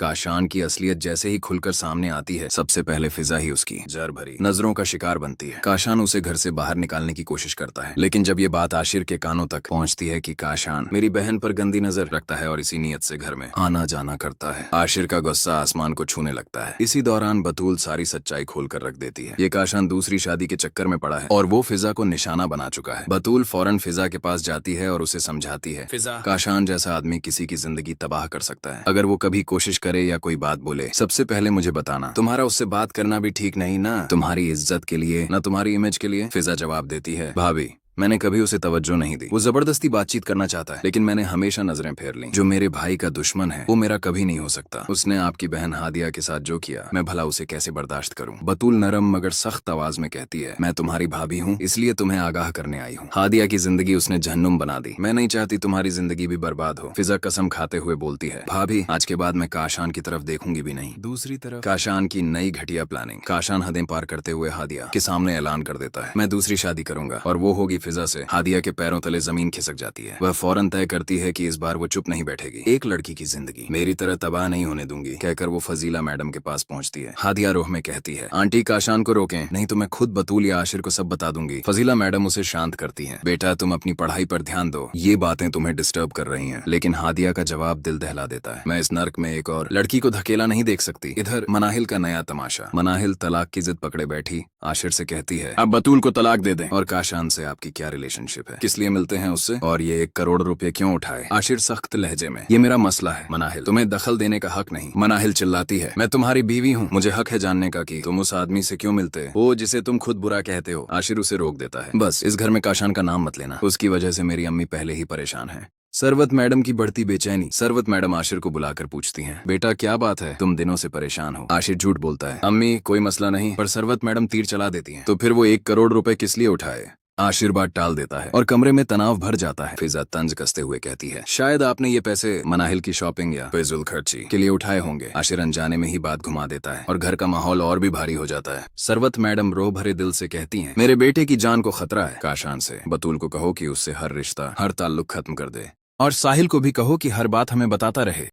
काशान की असलियत जैसे ही खुलकर सामने आती है, सबसे पहले फिजा ही उसकी जर भरी नजरों का शिकार बनती है। काशान उसे घर से बाहर निकालने की कोशिश करता है, लेकिन जब ये बात आशिर के कानों तक पहुंचती है कि काशान मेरी बहन पर गंदी नजर रखता है और इसी नीयत से घर में आना जाना करता है, आशिर का गुस्सा आसमान को छूने लगता है। इसी दौरान बतूल सारी सच्चाई खोल कर रख देती है। ये काशान दूसरी शादी के चक्कर में पड़ा है और वो फिजा को निशाना बना चुका है। बतूल फौरन फिजा के पास जाती है और उसे समझाती है, फिजा, काशान जैसा आदमी किसी की जिंदगी तबाह कर सकता है। अगर वो कभी कोशिश करे या कोई बात बोले, सबसे पहले मुझे बताना। तुम्हारा उससे बात करना भी ठीक नहीं ना, तुम्हारी इज्जत के लिए ना तुम्हारी इमेज के लिए। फिजा जवाब देती है, भाभी मैंने कभी उसे तवज्जो नहीं दी। वो जबरदस्ती बातचीत करना चाहता है, लेकिन मैंने हमेशा नजरें फेर ली। जो मेरे भाई का दुश्मन है वो मेरा कभी नहीं हो सकता। उसने आपकी बहन हादिया के साथ जो किया, मैं भला उसे कैसे बर्दाश्त करूं। बतूल नरम मगर सख्त आवाज में कहती है, मैं तुम्हारी भाभी हूँ, इसलिए तुम्हें आगाह करने आई हूँ। हादिया की जिंदगी उसने जहन्नुम बना दी, मैं नहीं चाहती तुम्हारी जिंदगी भी बर्बाद हो। फिजा कसम खाते हुए बोलती है, भाभी आज के बाद मैं काशान की तरफ देखूंगी भी नहीं। दूसरी तरफ काशान की नई घटिया प्लानिंग। काशान हदें पार करते हुए हादिया के सामने ऐलान कर देता है, मैं दूसरी शादी करूंगा और वो होगी फिजा से। हादिया के पैरों तले जमीन खिसक जाती है। वह फौरन तय करती है कि इस बार वो चुप नहीं बैठेगी। एक लड़की की जिंदगी मेरी तरह तबाह नहीं होने दूंगी, कहकर वो फजीला मैडम के पास पहुंचती है। हादिया रोह में कहती है, आंटी काशान को रोकें, नहीं तो मैं खुद बतूल या आशिर को सब बता दूंगी। फजीला मैडम उसे शांत करती है, बेटा तुम अपनी पढ़ाई पर ध्यान दो, ये बातें तुम्हें डिस्टर्ब कर रही हैं। लेकिन हादिया का जवाब दिल दहला देता है, मैं इस नर्क में एक और लड़की को धकेला नहीं देख सकती। इधर मनाहिल का नया तमाशा। मनाहिल तलाक की जिद पकड़े बैठी आशिर से कहती है, अब बतूल को तलाक दे दें। और काशान से आपकी क्या रिलेशनशिप है, किस लिए मिलते हैं उससे, और ये 1 करोड़ रुपए क्यों उठाए। आशिर सख्त लहजे में, ये मेरा मसला है मनाहिल, तुम्हें दखल देने का हक नहीं। मनाहिल चिल्लाती है, मैं तुम्हारी बीवी हूँ, मुझे हक है जानने का कि तुम उस आदमी से क्यों मिलते हो जिसे तुम खुद बुरा कहते हो। आशिर उसे रोक देता है, बस इस घर में काशान का नाम मत लेना, उसकी वजह से मेरी अम्मी पहले ही परेशान है। सरवत मैडम की बढ़ती बेचैनी। सरवत मैडम आशिर को बुलाकर पूछती हैं, बेटा क्या बात है, तुम दिनों से परेशान हो। आशिर झूठ बोलता है, अम्मी कोई मसला नहीं, पर सरवत मैडम तीर चला देती हैं। तो फिर वो 1 करोड़ रुपए किस लिए उठाए। आशिर बात टाल देता है और कमरे में तनाव भर जाता है। फिजा तंज कसते हुए कहती है, शायद आपने ये पैसे मनाहिल की शॉपिंग या फिजुल खर्ची के लिए उठाए होंगे। आशिर अनजाने में ही बात घुमा देता है और घर का माहौल और भी भारी हो जाता है। सरवत मैडम रो भरे दिल से कहती हैं, मेरे बेटे की जान को खतरा है काशान से। बतूल को कहो कि उससे हर रिश्ता हर ताल्लुक खत्म कर दे, और साहिल को भी कहो कि हर बात हमें बताता रहे।